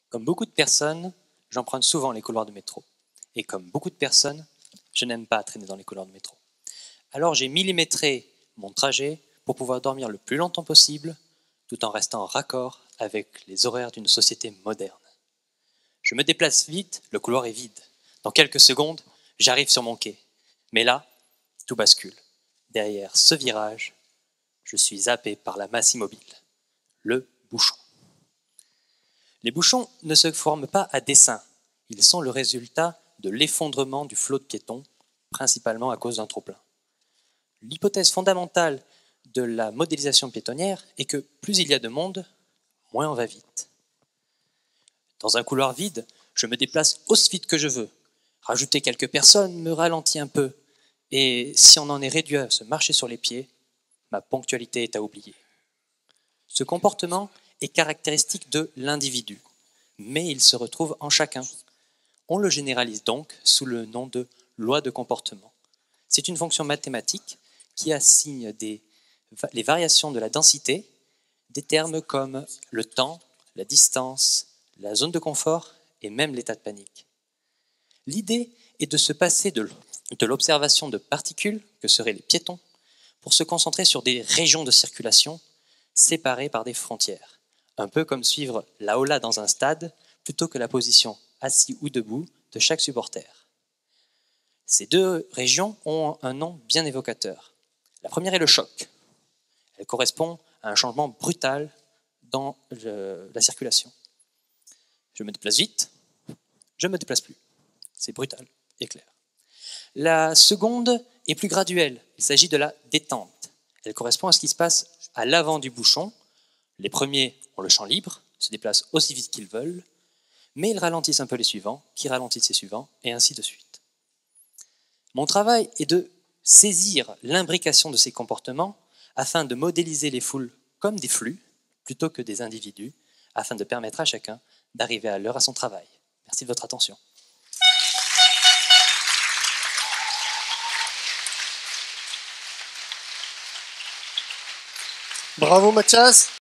Comme beaucoup de personnes, j'emprunte souvent les couloirs de métro. Et comme beaucoup de personnes, je n'aime pas traîner dans les couloirs de métro. Alors j'ai millimétré mon trajet pour pouvoir dormir le plus longtemps possible, tout en restant en raccord avec les horaires d'une société moderne. Je me déplace vite, le couloir est vide. Dans quelques secondes, j'arrive sur mon quai. Mais là, tout bascule. Derrière ce virage, je suis happé par la masse immobile, le bouchon. Les bouchons ne se forment pas à dessein. Ils sont le résultat de l'effondrement du flot de piétons, principalement à cause d'un trop-plein. L'hypothèse fondamentale de la modélisation piétonnière est que plus il y a de monde, moins on va vite. Dans un couloir vide, je me déplace aussi vite que je veux. Rajouter quelques personnes me ralentit un peu. Et si on en est réduit à se marcher sur les pieds, ma ponctualité est à oublier. Ce comportement est caractéristique de l'individu, mais il se retrouve en chacun. On le généralise donc sous le nom de loi de comportement. C'est une fonction mathématique qui assigne les variations de la densité, des termes comme le temps, la distance, la zone de confort et même l'état de panique. L'idée est de se passer de l'observation de particules, que seraient les piétons, pour se concentrer sur des régions de circulation séparées par des frontières, un peu comme suivre la ola dans un stade plutôt que la position assis ou debout de chaque supporter. Ces deux régions ont un nom bien évocateur. La première est le choc. Elle correspond à un changement brutal dans la circulation. Je me déplace vite, je ne me déplace plus. C'est brutal et clair. La seconde est plus graduelle. Il s'agit de la détente. Elle correspond à ce qui se passe à l'avant du bouchon. Les premiers ont le champ libre, se déplacent aussi vite qu'ils veulent, mais ils ralentissent un peu les suivants, qui ralentissent les suivants, et ainsi de suite. Mon travail est de saisir l'imbrication de ces comportements afin de modéliser les foules comme des flux, plutôt que des individus, afin de permettre à chacun d'arriver à l'heure à son travail. Merci de votre attention. Bravo Mathias.